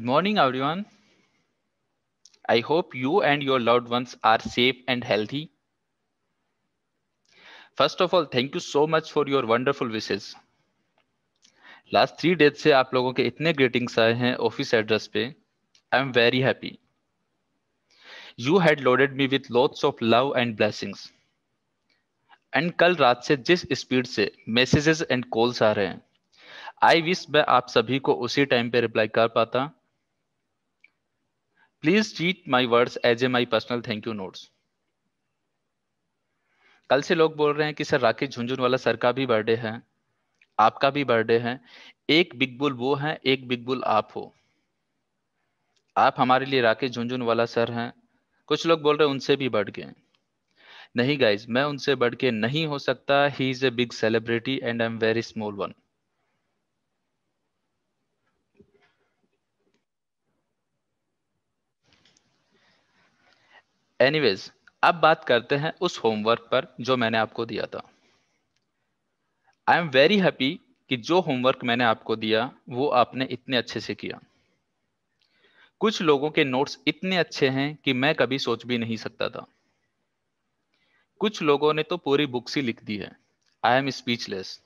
Good morning, everyone. I hope you and your loved ones are safe and healthy. First of all, thank you so much for your wonderful wishes. Last 3 days से आप लोगों के इतने greetings आए हैं office address पे. I am very happy. You had loaded me with lots of love and blessings. And कल रात से जिस स्पीड से मैसेजेस एंड कॉल्स आ रहे हैं, आई विश मैं आप सभी को उसी टाइम पे रिप्लाई कर पाता. Please treat my words as a my personal thank you notes. कल से लोग बोल रहे हैं कि सर राकेश झुंझुनवाला सर का भी बर्थडे है, आपका भी बर्थडे है. एक बिग बुल वो है, एक बिग बुल आप हो. आप हमारे लिए राकेश झुंझुनवाला सर हैं. कुछ लोग बोल रहे हैं उनसे भी बढ़ के. नहीं गाइज, मैं उनसे बढ़ के नहीं हो सकता. He is a big celebrity and I am very small one. Anyways, अब बात करते हैं उस होमवर्क पर जो मैंने आपको दिया था. आई एम वेरी हैप्पी कि जो होमवर्क मैंने आपको दिया वो आपने इतने अच्छे से किया. कुछ लोगों के नोट्स इतने अच्छे हैं कि मैं कभी सोच भी नहीं सकता था. कुछ लोगों ने तो पूरी बुक्स ही लिख दी है. I am speechless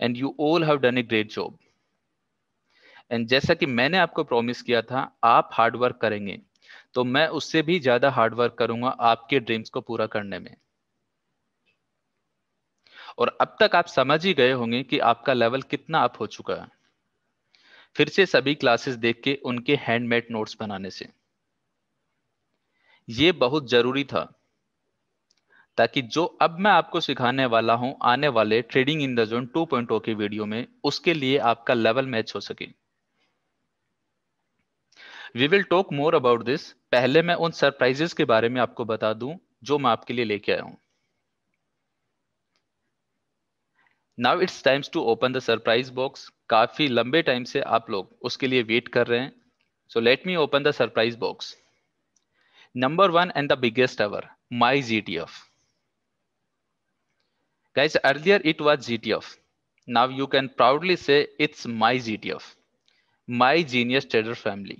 and you all have done a great job. And जैसा कि मैंने आपको प्रॉमिस किया था, आप हार्ड वर्क करेंगे तो मैं उससे भी ज्यादा हार्ड वर्क करूंगा आपके ड्रीम्स को पूरा करने में. और अब तक आप समझ ही गए होंगे कि आपका लेवल कितना अप हो चुका है, फिर से सभी क्लासेस देख के उनके हैंडमेड नोट्स बनाने से. ये बहुत जरूरी था ताकि जो अब मैं आपको सिखाने वाला हूं आने वाले ट्रेडिंग इन द जोन 2.0 के वीडियो में, उसके लिए आपका लेवल मैच हो सके. We will talk more about this. पहले मैं उन सरप्राइजेस के बारे में आपको बता दूं जो मैं आपके लिए लेके आया हूं. Now it's times to open the surprise box. काफी लंबे टाइम से आप लोग उसके लिए वेट कर रहे हैं. So let me open the surprise box. Number one and the biggest ever, my GTF. Guys, earlier it was GTF. Now you can proudly say it's my GTF, my Genius Trader family.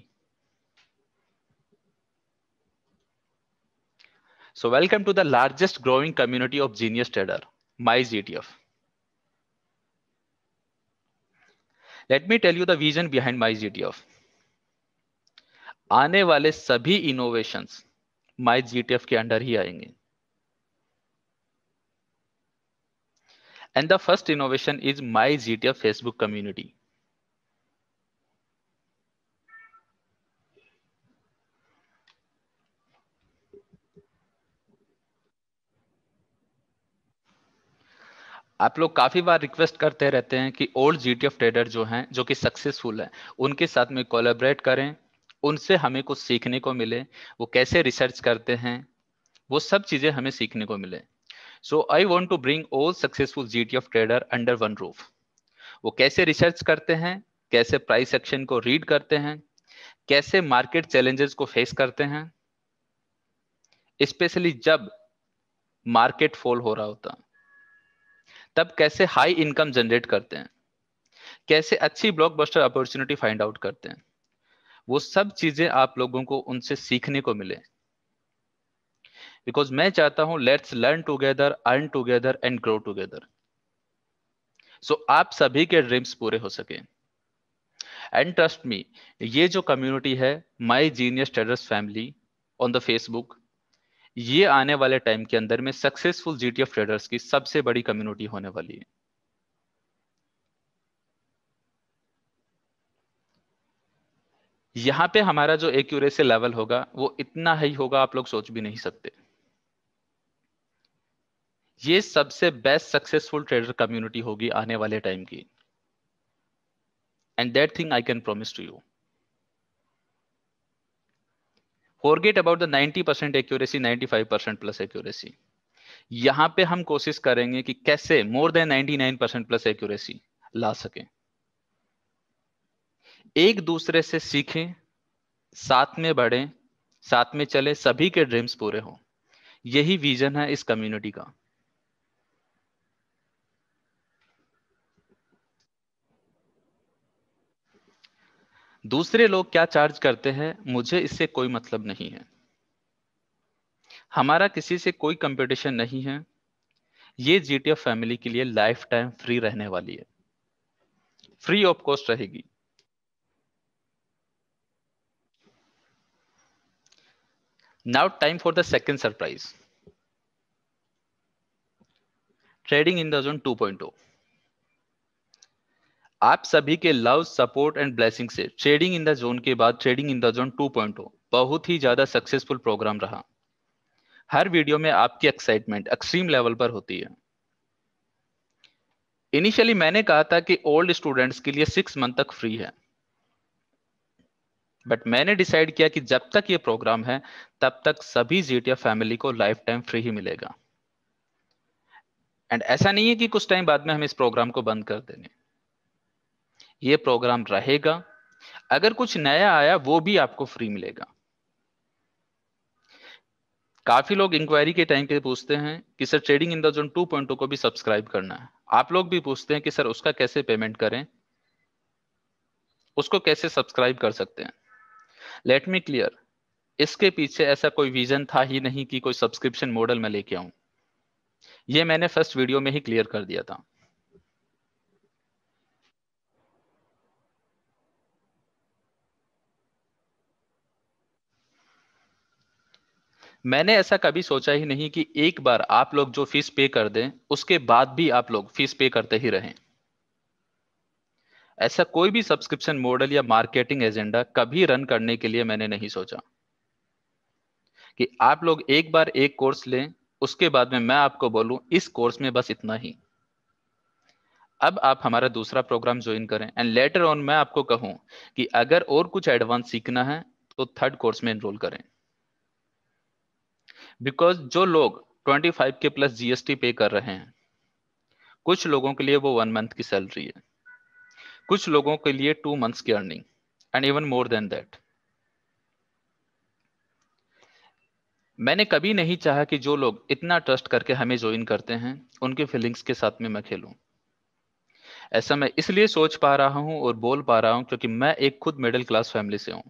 So welcome to the largest growing community of Genius Trader, my GTF. Let me tell you the vision behind my GTF. आने वाले सभी innovations my GTF के under ही आएंगे. And the first innovation is my GTF Facebook community. आप लोग काफी बार request करते रहते हैं कि ओल्ड जीटीएफ ट्रेडर जो हैं, जो कि सक्सेसफुल हैं, उनके साथ में कोलैबोरेट करें, उनसे हमें कुछ सीखने को मिले, वो कैसे रिसर्च करते हैं, वो सब चीजें हमें सीखने को मिले. So I want to bring all successful GTF trader under one roof. वो कैसे रिसर्च करते हैं, कैसे प्राइस एक्शन को रीड करते हैं, कैसे मार्केट चैलेंजेस को फेस करते हैं, स्पेशली जब मार्केट फॉल हो रहा होता, तब कैसे हाई इनकम जनरेट करते हैं, कैसे अच्छी ब्लॉकबस्टर अपॉर्चुनिटी फाइंड आउट करते हैं. वो सब चीजें आप लोगों को उनसे सीखने को मिले. बिकॉज मैं चाहता हूं let's learn together, earn together and grow together. So आप सभी के ड्रीम्स पूरे हो सके. एंड ट्रस्ट मी, ये जो कम्युनिटी है my genius traders family on the Facebook, ये आने वाले टाइम के अंदर में सक्सेसफुल जीटीएफ ट्रेडर्स की सबसे बड़ी कम्युनिटी होने वाली है. यहां पे हमारा जो एक्यूरेसी लेवल होगा वो इतना हाई होगा आप लोग सोच भी नहीं सकते. ये सबसे बेस्ट सक्सेसफुल ट्रेडर कम्युनिटी होगी आने वाले टाइम की. And that thing I can promise to you. Forget about the 90% accuracy, 95% plus accuracy. यहां पे हम कोशिश करेंगे कि कैसे मोर देन 99% प्लस एक्यूरेसी ला सकें. एक दूसरे से सीखें, साथ में बढ़ें, साथ में चले, सभी के ड्रीम्स पूरे हों. यही विजन है इस कम्युनिटी का. दूसरे लोग क्या चार्ज करते हैं मुझे इससे कोई मतलब नहीं है। हमारा किसी से कोई कंपटीशन नहीं है। ये जीटीएफ फैमिली के लिए लाइफ टाइम फ्री रहने वाली है, फ्री ऑफ कॉस्ट रहेगी। Now time for the second surprise, trading in the zone 2.0। आप सभी के लव, सपोर्ट एंड ब्लेसिंग से ट्रेडिंग इन द जोन के बाद ट्रेडिंग इन द जोन 2.0 बहुत ही ज्यादा सक्सेसफुल प्रोग्राम रहा। हर वीडियो में आपकी एक्साइटमेंट एक्सट्रीम लेवल पर होती है। इनिशियली मैंने कहा था कि ओल्ड स्टूडेंट्स के लिए 6 मंथ तक फ्री है, बट मैंने डिसाइड किया कि जब तक ये प्रोग्राम है तब तक सभी जीटीएफ फैमिली को लाइफ टाइम फ्री ही मिलेगा। एंड ऐसा नहीं है कि कुछ टाइम बाद में हम इस प्रोग्राम को बंद कर देंगे। ये प्रोग्राम रहेगा, अगर कुछ नया आया वो भी आपको फ्री मिलेगा। काफी लोग इंक्वायरी के टाइम पे पूछते हैं कि sir trading in the zone 2.0 को भी सब्सक्राइब करना है। आप लोग भी पूछते हैं कि सर उसका कैसे पेमेंट करें, उसको कैसे सब्सक्राइब कर सकते हैं। लेट मी क्लियर, इसके पीछे ऐसा कोई विजन था ही नहीं कि कोई सब्सक्रिप्शन मॉडल में लेके आऊं। ये मैंने फर्स्ट वीडियो में ही क्लियर कर दिया था। मैंने ऐसा कभी सोचा ही नहीं कि एक बार आप लोग जो फीस पे कर दें उसके बाद भी आप लोग फीस पे करते ही रहें। ऐसा कोई भी सब्सक्रिप्शन मॉडल या मार्केटिंग एजेंडा कभी रन करने के लिए मैंने नहीं सोचा कि आप लोग एक बार एक कोर्स लें, उसके बाद में मैं आपको बोलूं इस कोर्स में बस इतना ही। अब आप हमारा दूसरा प्रोग्राम ज्वाइन करें एंड लेटर ऑन मैं आपको कहूं कि अगर और कुछ एडवांस सीखना है तो थर्ड कोर्स में एनरोल करें। बिकॉज जो लोग 25 के प्लस जीएसटी पे कर रहे हैं, कुछ लोगों के लिए वो 1 मंथ की सैलरी है, कुछ लोगों के लिए 2 मंथ्स की earning and even more than that. मैंने कभी नहीं चाहा कि जो लोग इतना ट्रस्ट करके हमें ज्वाइन करते हैं उनके फीलिंग्स के साथ में मैं खेलूं। ऐसा मैं इसलिए सोच पा रहा हूं और बोल पा रहा हूं क्योंकि मैं एक खुद मिडिल क्लास फैमिली से हूं,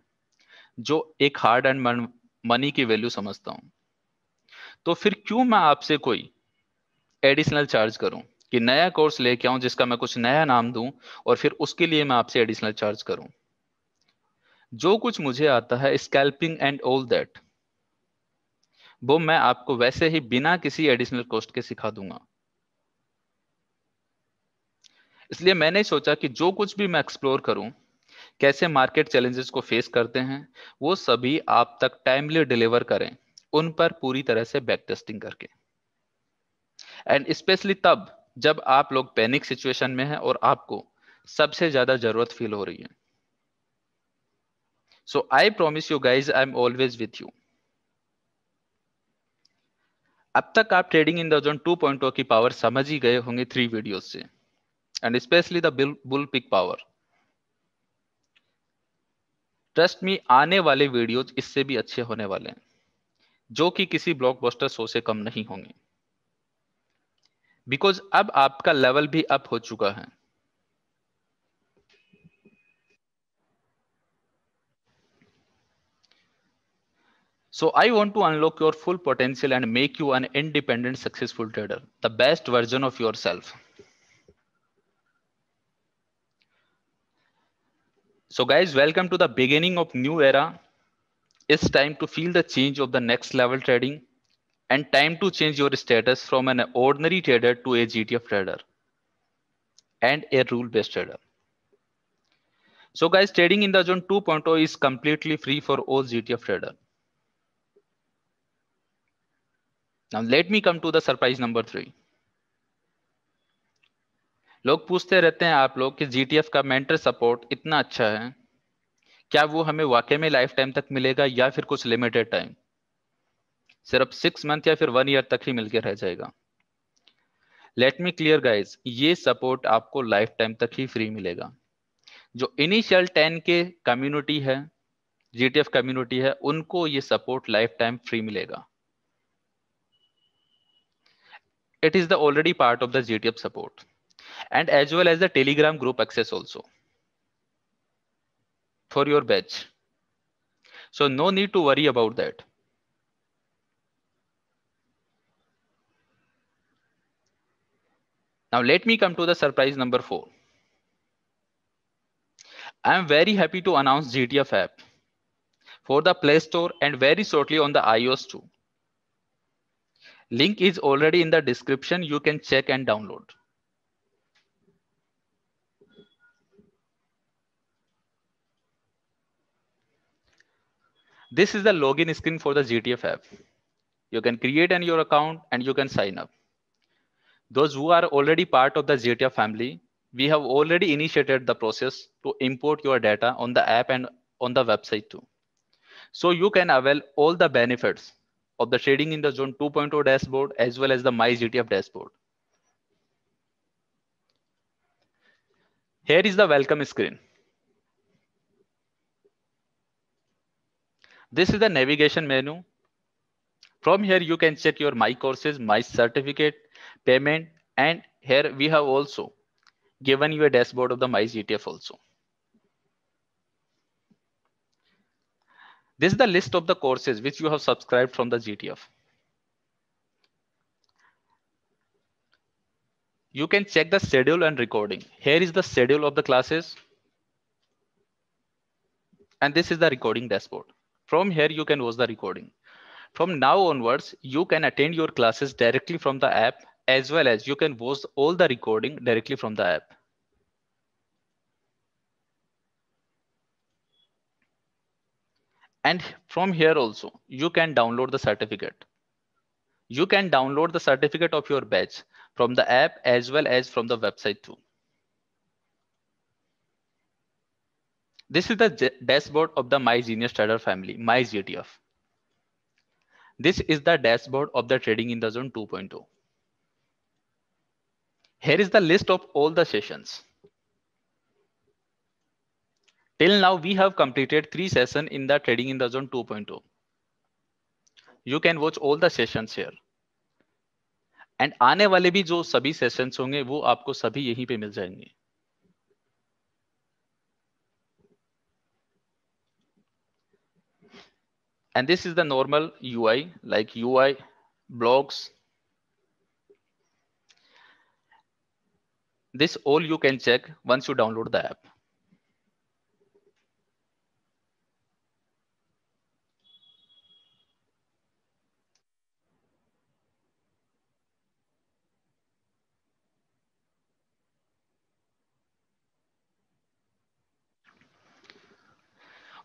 जो एक हार्ड एंड मनी की वैल्यू समझता हूं। तो फिर क्यों मैं आपसे कोई एडिशनल चार्ज करूं कि नया कोर्स लेके आऊं जिसका मैं कुछ नया नाम दूं और फिर उसके लिए मैं आपसे एडिशनल चार्ज करूं। जो कुछ मुझे आता है स्कैल्पिंग एंड ऑल दैट, वो मैं आपको वैसे ही बिना किसी एडिशनल कॉस्ट के सिखा दूंगा। इसलिए मैंने सोचा कि जो कुछ भी मैं एक्सप्लोर करूं, कैसे मार्केट चैलेंजेस को फेस करते हैं, वो सभी आप तक टाइमली डिलीवर करें, उन पर पूरी तरह से बैक टेस्टिंग करके। एंड स्पेशली तब जब आप लोग पैनिक सिचुएशन में हैं और आपको सबसे ज्यादा जरूरत फील हो रही है। So I promise you guys, I am always with you. अब तक आप ट्रेडिंग इन द जोन 2.0 की पावर समझ ही गए होंगे 3 वीडियोस से, and specially the bull peak power. Trust me, आने वाले वीडियोज इससे भी अच्छे होने वाले हैं, जो कि किसी ब्लॉकबस्टर शो से कम नहीं होंगे। बिकॉज अब आपका लेवल भी अप हो चुका है। So I want to unlock your full potential and make you an independent, successful trader, the best version of yourself. So guys, welcome to the beginning of new era. It's time to feel the change of the next level trading and time to change your status from an ordinary trader to a GTF trader and a rule-based trader. So guys, trading in the zone 2.0 is completely free for all GTF trader. Now let me come to the surprise number 3. लोग पूछते रहते हैं आप लोग कि GTF का mentor support इतना अच्छा है, क्या वो हमें वाकई में लाइफ टाइम तक मिलेगा या फिर कुछ लिमिटेड टाइम, सिर्फ 6 मंथ या फिर 1 ईयर तक ही मिलकर रह जाएगा। लेट मी क्लियर गाइज, ये सपोर्ट आपको लाइफ टाइम तक ही फ्री मिलेगा। जो इनिशियल 10 के कम्युनिटी है, जीटीएफ कम्युनिटी है, उनको ये सपोर्ट लाइफ टाइम फ्री मिलेगा। It is the already part of the GTF support and as well as the Telegram group access also. for your batch. So no need to worry about that. Now let me come to the surprise number 4. I am very happy to announce GTF app for the Play Store and very shortly on the iOS too. Link is already in the description. You can check and download. This is the login screen for the GTF app. You can create your account and you can sign up. Those who are already part of the GTF family, we have already initiated the process to import your data on the app and on the website too. So you can avail all the benefits of the Trading in the Zone 2.0 dashboard as well as the My GTF dashboard. Here is the welcome screen. This is the navigation menu. From here, you can check your My Courses, My Certificate, Payment, and here we have also given you a dashboard of the My GTF also. This is the list of the courses which you have subscribed from the GTF. You can check the schedule and recording. Here is the schedule of the classes. And this is the recording dashboard. From here, you can watch the recording. From now onwards, you can attend your classes directly from the app as well as you can watch all the recording directly from the app. And from here also, you can download the certificate. You can download the certificate of your batch from the app as well as from the website too. This is the dashboard of the My Genius Trader family, My GTF. This is the dashboard of the Trading in the Zone 2.0. Here is the list of all the sessions. Till now, we have completed 3 sessions in the Trading in the Zone 2.0. You can watch all the sessions here. And आने वाले भी जो सभी sessions होंगे वो आपको सभी यहीं पे मिल जाएंगे. And this is the normal UI, like UI, blogs. This all you can check once you download the app.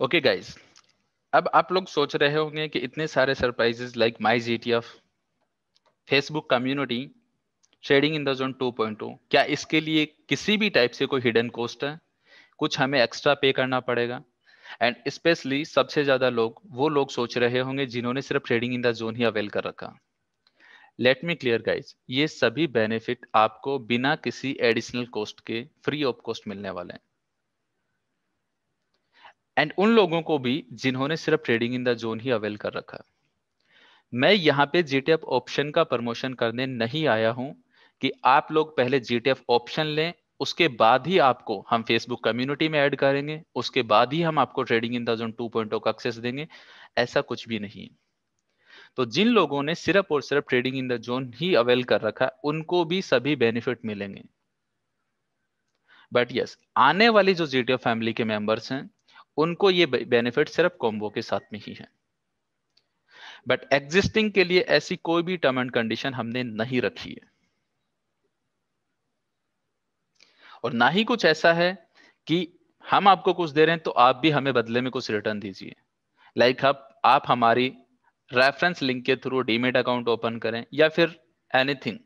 Okay guys, अब आप लोग सोच रहे होंगे कि इतने सारे surprises like my GTF, Facebook community, trading in the zone 2.0, क्या इसके लिए किसी भी टाइप से कोई हिडन कॉस्ट है? कुछ हमें एक्स्ट्रा पे करना पड़ेगा? एंड स्पेशली सबसे ज्यादा लोग वो लोग सोच रहे होंगे जिन्होंने सिर्फ trading in the zone he avail कर रखा. लेट मी क्लियर गाइज, ये सभी बेनिफिट आपको बिना किसी एडिशनल कॉस्ट के फ्री ऑफ कॉस्ट मिलने वाले हैं. एंड उन लोगों को भी जिन्होंने सिर्फ trading in the zone he avail कर रखा. मैं यहाँ पे जीटीएफ ऑप्शन का प्रमोशन करने नहीं आया हूं कि आप लोग पहले जीटीएफ ऑप्शन लें, उसके बाद ही आपको हम फेसबुक कम्युनिटी में ऐड करेंगे, उसके बाद ही हम आपको ट्रेडिंग इन द जोन 2.0 का एक्सेस देंगे. ऐसा कुछ भी नहीं है. तो जिन लोगों ने सिर्फ और सिर्फ trading in the zone he avail कर रखा उनको भी सभी बेनिफिट मिलेंगे. बट यस, आने वाली जो जीटीएफ फैमिली के मेंबर्स हैं उनको ये बेनिफिट सिर्फ कॉम्बो के साथ में ही है. बट एग्जिस्टिंग के लिए ऐसी कोई भी टर्म एंड कंडीशन हमने नहीं रखी है. और ना ही कुछ ऐसा है कि हम आपको कुछ दे रहे हैं तो आप भी हमें बदले में कुछ रिटर्न दीजिए. लाइक आप हमारी रेफरेंस लिंक के थ्रू डीमेट अकाउंट ओपन करें या फिर एनीथिंग,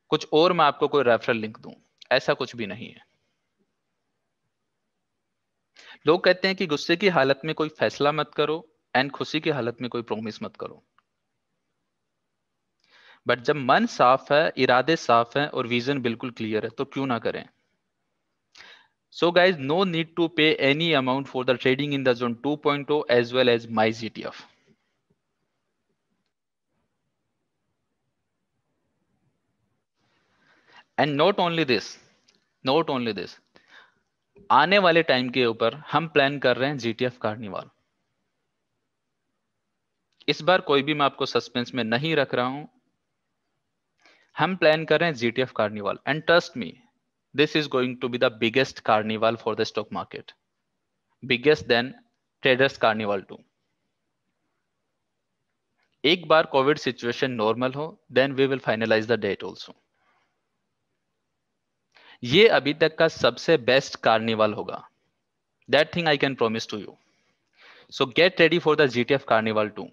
कुछ और मैं आपको कोई रेफरल लिंक दूं, ऐसा कुछ भी नहीं है. लोग कहते हैं कि गुस्से की हालत में कोई फैसला मत करो एंड खुशी की हालत में कोई प्रॉमिस मत करो. बट जब मन साफ है, इरादे साफ हैं और विजन बिल्कुल क्लियर है तो क्यों ना करें. So guys, no need to pay any amount for the trading in the zone 2.0 as well as my GTF. And not only this, आने वाले टाइम के ऊपर हम प्लान कर रहे हैं जीटीएफ कार्निवाल। इस बार कोई भी मैं आपको सस्पेंस में नहीं रख रहा हूं, हम प्लान कर रहे हैं GTF carnival, and trust me, this is going to be the biggest carnival for the stock market, biggest than traders carnival too. एक बार कोविड सिचुएशन नॉर्मल हो, then we will finalize the date also. ये अभी तक का सबसे best carnival होगा, that thing I can promise to you. So get ready for the GTF carnival too.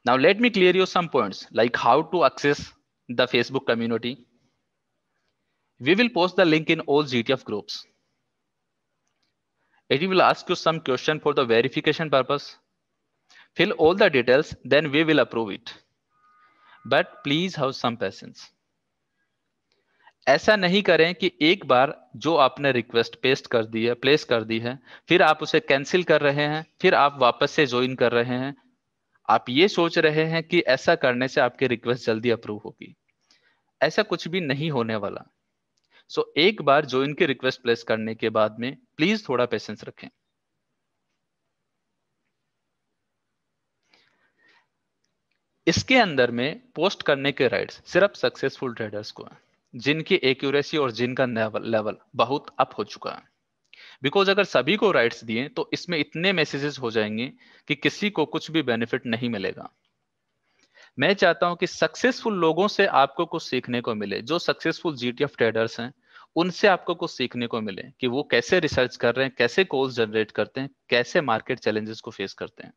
Now let me clear you some points like how to access the Facebook community. We will post the link in all GTF groups. It will ask you some question for the verification purpose. Fill all the details, then we will approve it. But please have some patience. ऐसा नहीं करें कि एक बार जो आपने request paste कर दी है, place कर दी है, फिर आप उसे कैंसिल कर रहे हैं, फिर आप वापस से ज्वाइन कर रहे हैं। आप ये सोच रहे हैं कि ऐसा करने से आपकी रिक्वेस्ट जल्दी अप्रूव होगी। ऐसा कुछ भी नहीं होने वाला। सो एक बार ज्वाइन की रिक्वेस्ट प्लेस करने के बाद में प्लीज थोड़ा पेशेंस रखें। इसके अंदर में पोस्ट करने के राइट्स सिर्फ सक्सेसफुल ट्रेडर्स को हैं, जिनकी एक्यूरेसी और जिनका लेवल बहुत अप हो चुका है। बिकॉज अगर सभी को राइट्स दिए तो इसमें इतने मैसेजेस हो जाएंगे कि किसी को कुछ भी बेनिफिट नहीं मिलेगा। मैं चाहता हूं कि सक्सेसफुल लोगों से आपको कुछ सीखने को मिले, जो सक्सेसफुल जीटीएफ ट्रेडर्स हैं उनसे आपको कुछ सीखने को मिले कि वो कैसे रिसर्च कर रहे हैं, कैसे कॉल्स जनरेट करते हैं, कैसे मार्केट चैलेंजेस को फेस करते हैं।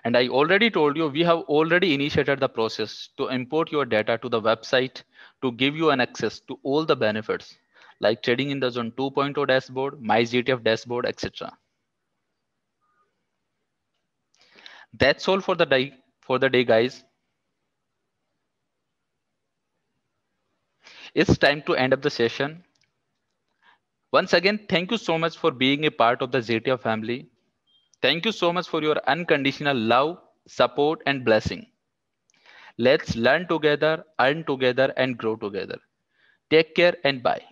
And I already told you, we have already initiated the process to import your data to the website to give you an access to all the benefits like trading in the zone 2.0 dashboard, my GTF dashboard, etc. That's all for the day, guys. It's time to end up the session. Once again, thank you so much for being a part of the GTF family. Thank you so much for your unconditional love, support, and blessing. Let's learn together, earn together, and grow together. Take care and bye.